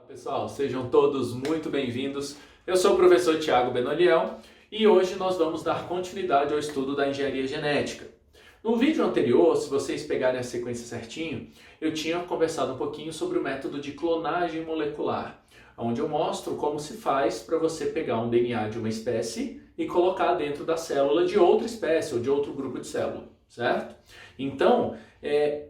Pessoal, sejam todos muito bem-vindos. Eu sou o professor Thiago Benoliel e hoje nós vamos dar continuidade ao estudo da engenharia genética. No vídeo anterior, se vocês pegarem a sequência certinho, eu tinha conversado um pouquinho sobre o método de clonagem molecular, onde eu mostro como se faz para você pegar um DNA de uma espécie e colocar dentro da célula de outra espécie ou de outro grupo de célula, certo? Então,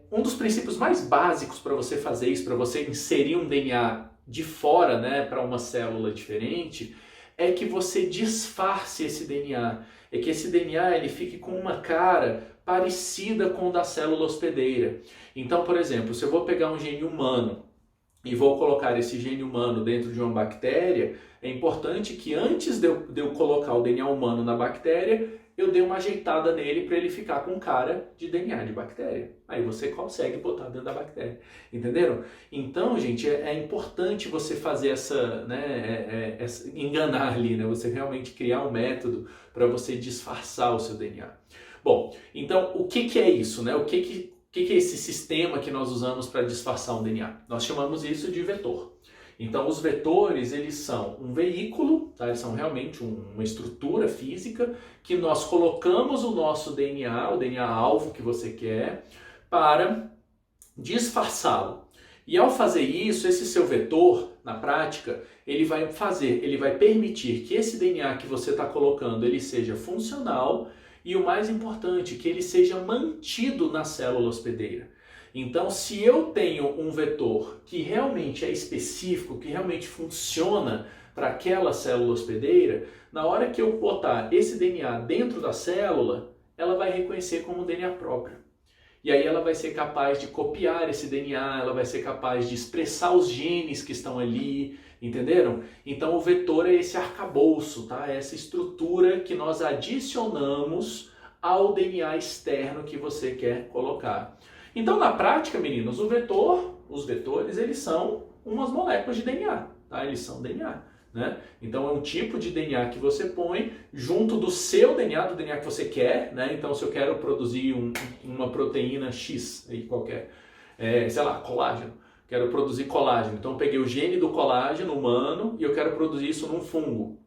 um dos princípios mais básicos para você fazer isso, para você inserir um DNA de fora, para uma célula diferente, é que você disfarce esse DNA. É que esse DNA ele fique com uma cara parecida com o da célula hospedeira. Então, por exemplo, se eu vou pegar um gene humano e vou colocar esse gene humano dentro de uma bactéria, é importante que antes de eu colocar o DNA humano na bactéria, eu dei uma ajeitada nele para ele ficar com cara de DNA de bactéria. Aí você consegue botar dentro da bactéria. Entenderam? Então, gente, é importante você fazer enganar ali, você realmente criar um método para você disfarçar o seu DNA. Bom, então o que é isso? O que é esse sistema que nós usamos para disfarçar um DNA? Nós chamamos isso de vetor. Então, os vetores, eles são um veículo, tá? Eles são realmente uma estrutura física que nós colocamos o nosso DNA, o DNA-alvo que você quer, para disfarçá-lo. E ao fazer isso, esse seu vetor, na prática, ele vai permitir que esse DNA que você está colocando, ele seja funcional e, o mais importante, que ele seja mantido na célula hospedeira. Então, se eu tenho um vetor que realmente é específico, que realmente funciona para aquela célula hospedeira, na hora que eu botar esse DNA dentro da célula, ela vai reconhecer como um DNA próprio. E aí ela vai ser capaz de copiar esse DNA, ela vai ser capaz de expressar os genes que estão ali, entenderam? Então o vetor é esse arcabouço, tá? É essa estrutura que nós adicionamos ao DNA externo que você quer colocar. Então, na prática, meninos, os vetores, eles são umas moléculas de DNA, tá? Eles são DNA, Então, é um tipo de DNA que você põe junto do seu DNA, do DNA que você quer, Então, se eu quero produzir uma proteína X, aí qualquer, colágeno, quero produzir colágeno. Então, eu peguei o gene do colágeno humano e eu quero produzir isso num fungo.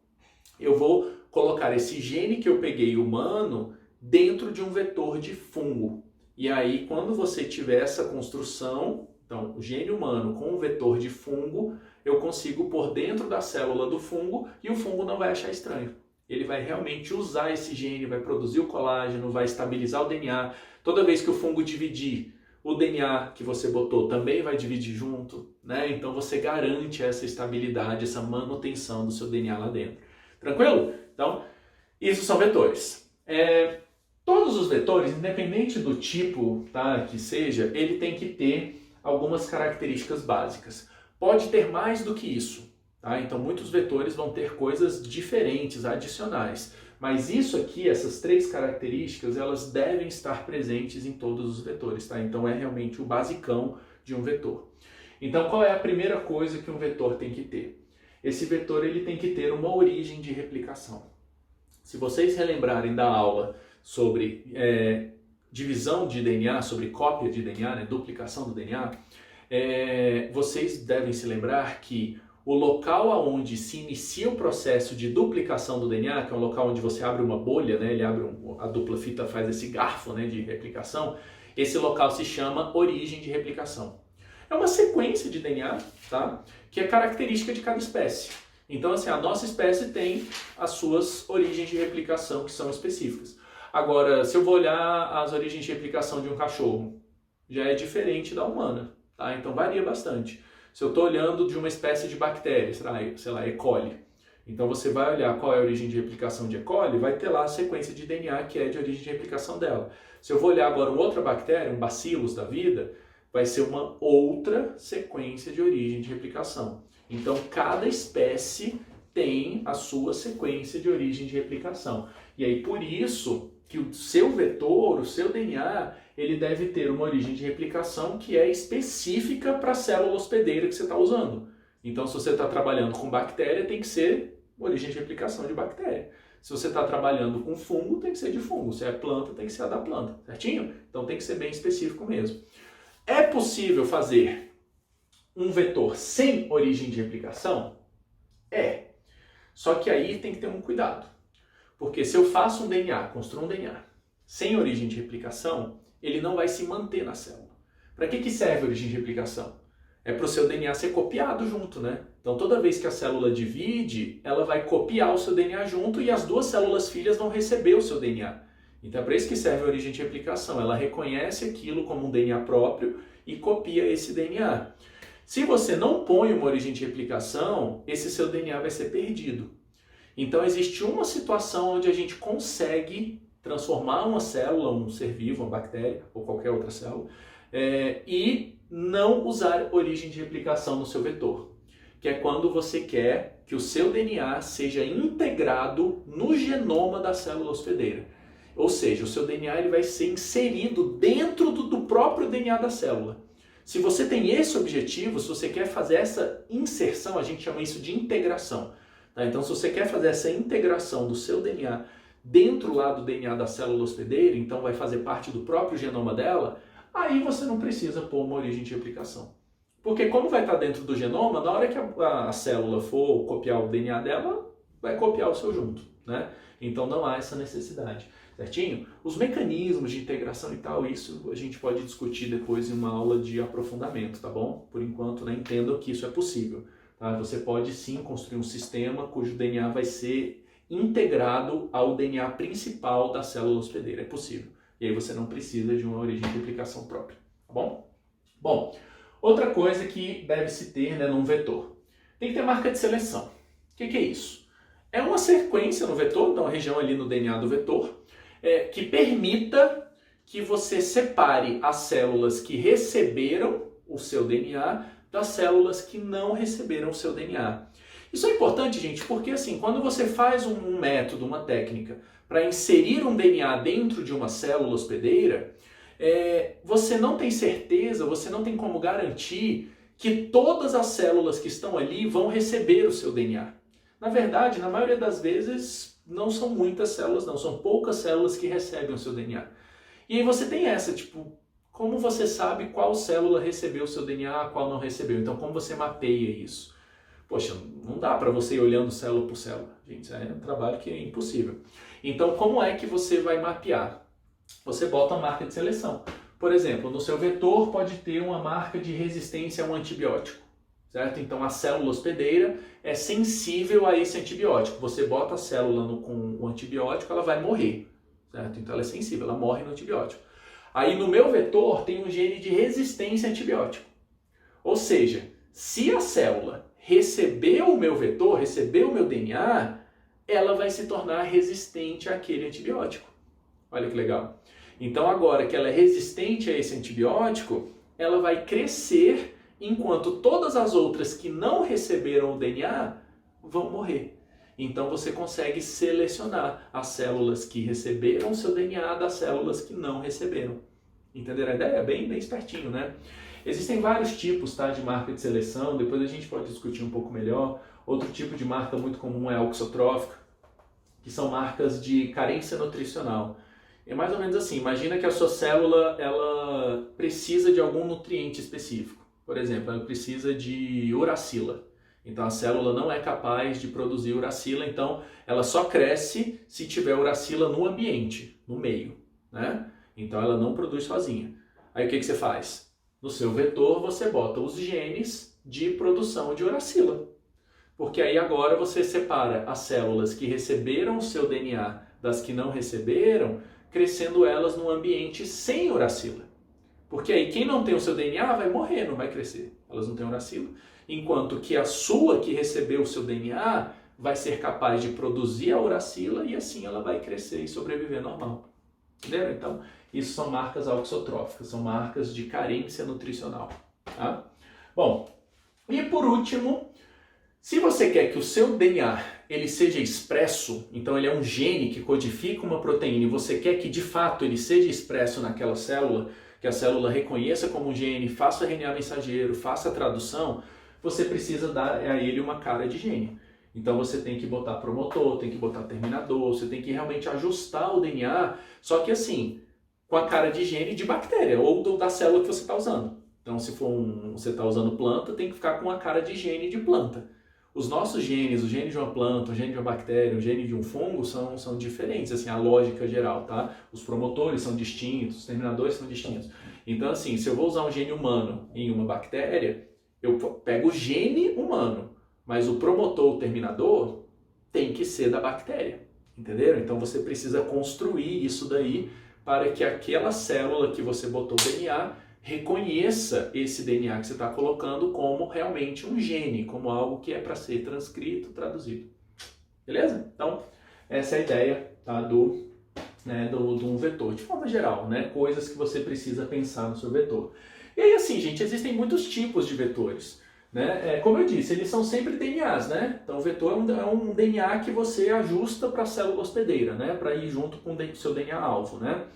Eu vou colocar esse gene que eu peguei humano dentro de um vetor de fungo. E aí, quando você tiver essa construção, então, o gene humano com um vetor de fungo, eu consigo pôr dentro da célula do fungo e o fungo não vai achar estranho. Ele vai realmente usar esse gene, vai produzir o colágeno, vai estabilizar o DNA. Toda vez que o fungo dividir, o DNA que você botou também vai dividir junto, Então, você garante essa estabilidade, essa manutenção do seu DNA lá dentro. Tranquilo? Então, isso são vetores. Todos os vetores, independente do tipo que seja, ele tem que ter algumas características básicas. Pode ter mais do que isso, Então muitos vetores vão ter coisas diferentes, adicionais. Mas isso aqui, essas três características, elas devem estar presentes em todos os vetores, Então é realmente o basicão de um vetor. Então qual é a primeira coisa que um vetor tem que ter? Esse vetor ele tem que ter uma origem de replicação. Se vocês relembrarem da aula sobre divisão de DNA, sobre cópia de DNA, duplicação do DNA, vocês devem se lembrar que o local onde se inicia o processo de duplicação do DNA, que é um local onde você abre uma bolha, a dupla fita faz esse garfo de replicação, esse local se chama origem de replicação. É uma sequência de DNA, que é característica de cada espécie. Então, a nossa espécie tem as suas origens de replicação que são específicas. Agora, se eu vou olhar as origens de replicação de um cachorro, já é diferente da humana, Então, varia bastante. Se eu estou olhando de uma espécie de bactéria, sei lá, E. coli, então você vai olhar qual é a origem de replicação de E. coli, vai ter lá a sequência de DNA que é de origem de replicação dela. Se eu vou olhar agora uma outra bactéria, um bacillus da vida, vai ser uma outra sequência de origem de replicação. Então, cada espécie tem a sua sequência de origem de replicação. E aí, por isso que o seu vetor, o seu DNA, ele deve ter uma origem de replicação que é específica para a célula hospedeira que você está usando. Então, se você está trabalhando com bactéria, tem que ser origem de replicação de bactéria. Se você está trabalhando com fungo, tem que ser de fungo. Se é planta, tem que ser a da planta, certinho? Então, tem que ser bem específico mesmo. É possível fazer um vetor sem origem de replicação? É. Só que aí tem que ter um cuidado. Porque se eu faço um DNA, construo um DNA, sem origem de replicação, ele não vai se manter na célula. Para que serve a origem de replicação? É para o seu DNA ser copiado junto, né? Então toda vez que a célula divide, ela vai copiar o seu DNA junto e as duas células filhas vão receber o seu DNA. Então é para isso que serve a origem de replicação. Ela reconhece aquilo como um DNA próprio e copia esse DNA. Se você não põe uma origem de replicação, esse seu DNA vai ser perdido. Então existe uma situação onde a gente consegue transformar uma célula, um ser vivo, uma bactéria ou qualquer outra célula, e não usar origem de replicação no seu vetor, que é quando você quer que o seu DNA seja integrado no genoma da célula hospedeira. Ou seja, o seu DNA ele vai ser inserido dentro do próprio DNA da célula. Se você tem esse objetivo, se você quer fazer essa inserção, a gente chama isso de integração. Tá? Então, se você quer fazer essa integração do seu DNA dentro lá do DNA da célula hospedeira, então vai fazer parte do próprio genoma dela, aí você não precisa pôr uma origem de replicação. Porque como vai estar dentro do genoma, na hora que a célula for copiar o DNA dela, vai copiar o seu junto, né? Então não há essa necessidade, certinho? Os mecanismos de integração e tal, isso a gente pode discutir depois em uma aula de aprofundamento, tá bom? Por enquanto, né, entendam que isso é possível. Tá? Você pode sim construir um sistema cujo DNA vai ser integrado ao DNA principal da célula hospedeira, é possível. E aí você não precisa de uma origem de replicação própria, tá bom? Bom, outra coisa que deve-se ter, né, num vetor. Tem que ter marca de seleção. O que é isso? É uma sequência no vetor, então a região ali no DNA do vetor, que permita que você separe as células que receberam o seu DNA das células que não receberam o seu DNA. Isso é importante, gente, porque assim, quando você faz um método, uma técnica, para inserir um DNA dentro de uma célula hospedeira, você não tem certeza, você não tem como garantir que todas as células que estão ali vão receber o seu DNA. Na verdade, na maioria das vezes, não são muitas células, não, são poucas células que recebem o seu DNA. E aí você tem essa, tipo, como você sabe qual célula recebeu o seu DNA, qual não recebeu? Então, como você mapeia isso? Poxa, não dá para você ir olhando célula por célula. Gente, isso é um trabalho que é impossível. Então, como é que você vai mapear? Você bota uma marca de seleção. Por exemplo, no seu vetor pode ter uma marca de resistência a um antibiótico, certo? Então, a célula hospedeira é sensível a esse antibiótico. Você bota a célula com o antibiótico, ela vai morrer, certo? Então, ela é sensível, ela morre no antibiótico. Aí, no meu vetor, tem um gene de resistência a antibiótico. Ou seja, se a célula recebeu o meu vetor, recebeu o meu DNA, ela vai se tornar resistente àquele antibiótico. Olha que legal. Então agora que ela é resistente a esse antibiótico, ela vai crescer enquanto todas as outras que não receberam o DNA vão morrer. Então você consegue selecionar as células que receberam o seu DNA das células que não receberam. Entenderam a ideia? É bem espertinho, né? Existem vários tipos, tá, de marca de seleção, depois a gente pode discutir um pouco melhor. Outro tipo de marca muito comum é a auxotrófica, que são marcas de carência nutricional. É mais ou menos assim, imagina que a sua célula ela precisa de algum nutriente específico. Por exemplo, ela precisa de uracila. Então a célula não é capaz de produzir uracila, então ela só cresce se tiver uracila no ambiente, no meio, né? Então ela não produz sozinha. Aí o que você faz? No seu vetor você bota os genes de produção de uracila. Porque aí agora você separa as células que receberam o seu DNA das que não receberam, crescendo elas num ambiente sem uracila. Porque aí quem não tem o seu DNA vai morrer, não vai crescer. Elas não têm uracila. Enquanto que a sua que recebeu o seu DNA vai ser capaz de produzir a uracila e assim ela vai crescer e sobreviver normal. Entenderam? Então, isso são marcas auxotróficas, são marcas de carência nutricional. Tá? Bom, e por último, se você quer que o seu DNA ele seja expresso, então ele é um gene que codifica uma proteína e você quer que de fato ele seja expresso naquela célula, que a célula reconheça como um gene, faça RNA mensageiro, faça a tradução, você precisa dar a ele uma cara de gene. Então você tem que botar promotor, tem que botar terminador, você tem que realmente ajustar o DNA, só que assim, com a cara de gene de bactéria ou da célula que você está usando. Então, se for você está usando planta, tem que ficar com a cara de gene de planta. Os nossos genes, o gene de uma planta, o gene de uma bactéria, o gene de um fungo são diferentes, assim, a lógica geral, tá? Os promotores são distintos, os terminadores são distintos. Então, assim, se eu vou usar um gene humano em uma bactéria, eu pego o gene humano, mas o promotor, o terminador, tem que ser da bactéria, entenderam? Então, você precisa construir isso daí para que aquela célula que você botou o DNA reconheça esse DNA que você está colocando como realmente um gene, como algo que é para ser transcrito, traduzido. Beleza? Então, essa é a ideia, tá, de um vetor, de forma geral, né? Coisas que você precisa pensar no seu vetor. E aí, assim, gente, existem muitos tipos de vetores. Né? Como eu disse, eles são sempre DNAs, né? Então o vetor é um DNA que você ajusta para a célula hospedeira, né? Para ir junto com o seu DNA-alvo, né?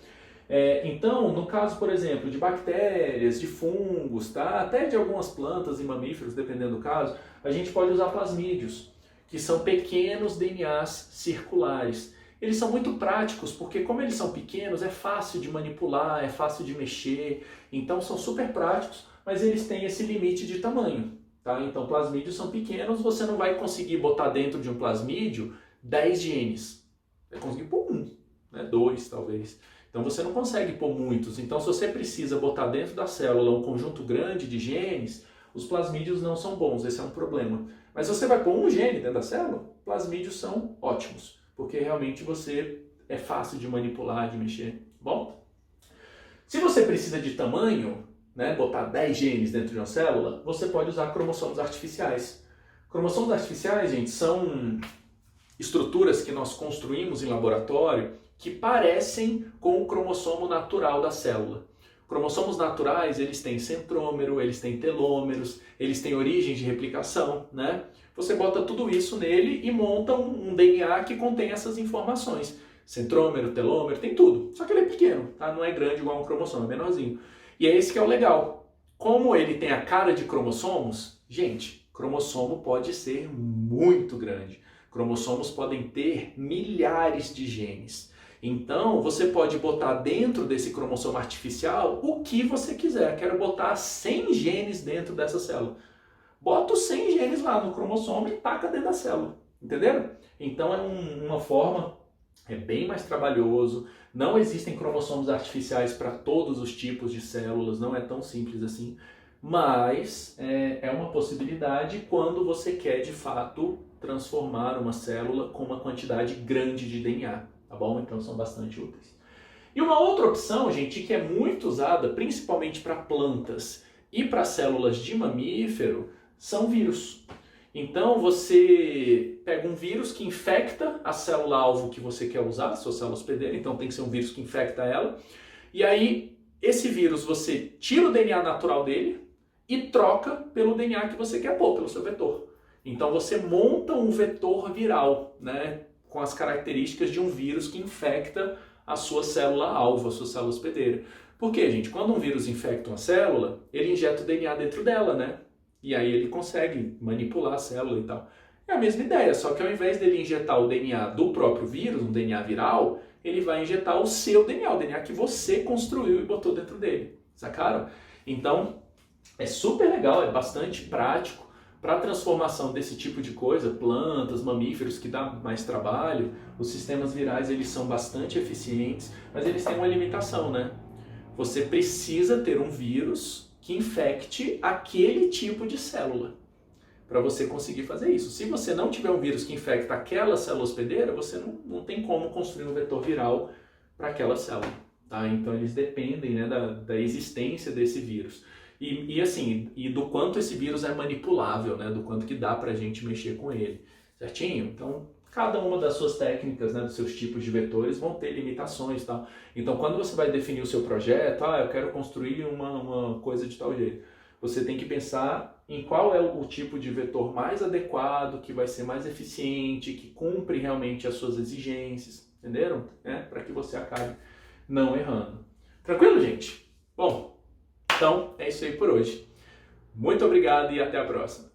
Então, no caso, por exemplo, de bactérias, de fungos, tá? Até de algumas plantas e mamíferos, dependendo do caso, a gente pode usar plasmídios, que são pequenos DNAs circulares. Eles são muito práticos, porque como eles são pequenos, é fácil de manipular, é fácil de mexer, então são super práticos, mas eles têm esse limite de tamanho. Tá? Então, plasmídios são pequenos, você não vai conseguir botar dentro de um plasmídio 10 genes. Vai conseguir pôr 1, né? 2 talvez. Então você não consegue pôr muitos. Então se você precisa botar dentro da célula um conjunto grande de genes, os plasmídios não são bons, esse é um problema. Mas se você vai pôr um gene dentro da célula, plasmídios são ótimos, porque realmente é fácil de manipular, de mexer. Bom, se você precisa de tamanho, né, botar 10 genes dentro de uma célula, você pode usar cromossomos artificiais. Cromossomos artificiais, gente, são estruturas que nós construímos em laboratório que parecem com o cromossomo natural da célula. Cromossomos naturais, eles têm centrômero, eles têm telômeros, eles têm origem de replicação, né? Você bota tudo isso nele e monta um DNA que contém essas informações. Centrômero, telômero, tem tudo. Só que ele é pequeno, tá? Não é grande igual um cromossomo, é menorzinho. E é esse que é o legal. Como ele tem a cara de cromossomos, gente, cromossomo pode ser muito grande. Cromossomos podem ter milhares de genes. Então, você pode botar dentro desse cromossomo artificial o que você quiser. Quero botar 100 genes dentro dessa célula. Bota os 100 genes lá no cromossomo e taca dentro da célula. Entenderam? Então, é uma forma, é bem mais trabalhoso. Não existem cromossomos artificiais para todos os tipos de células, não é tão simples assim. Mas é uma possibilidade quando você quer, de fato, transformar uma célula com uma quantidade grande de DNA. Tá bom? Então são bastante úteis. E uma outra opção, gente, que é muito usada principalmente para plantas e para células de mamífero, são vírus. Então você pega um vírus que infecta a célula-alvo que você quer usar, a sua célula hospedeira, então tem que ser um vírus que infecta ela. E aí, esse vírus você tira o DNA natural dele e troca pelo DNA que você quer pôr, pelo seu vetor. Então você monta um vetor viral, né? Com as características de um vírus que infecta a sua célula-alvo, a sua célula hospedeira. Por quê, gente? Quando um vírus infecta uma célula, ele injeta o DNA dentro dela, né? E aí ele consegue manipular a célula e tal. É a mesma ideia, só que ao invés dele injetar o DNA do próprio vírus, um DNA viral, ele vai injetar o seu DNA, o DNA que você construiu e botou dentro dele. Sacaram? Então, é super legal, é bastante prático. Para a transformação desse tipo de coisa, plantas, mamíferos, que dá mais trabalho, os sistemas virais eles são bastante eficientes, mas eles têm uma limitação, né? Você precisa ter um vírus que infecte aquele tipo de célula para você conseguir fazer isso. Se você não tiver um vírus que infecta aquela célula hospedeira, você não tem como construir um vetor viral para aquela célula. Tá? Então eles dependem, né, da existência desse vírus. E do quanto esse vírus é manipulável, né? Do quanto que dá pra gente mexer com ele, certinho? Então, cada uma das suas técnicas, né, dos seus tipos de vetores vão ter limitações, tá? Então, quando você vai definir o seu projeto, eu quero construir uma coisa de tal jeito, você tem que pensar em qual é o tipo de vetor mais adequado, que vai ser mais eficiente, que cumpre realmente as suas exigências, entenderam? Para que você acabe não errando. Tranquilo, gente? Bom, então, é isso aí por hoje. Muito obrigado e até a próxima.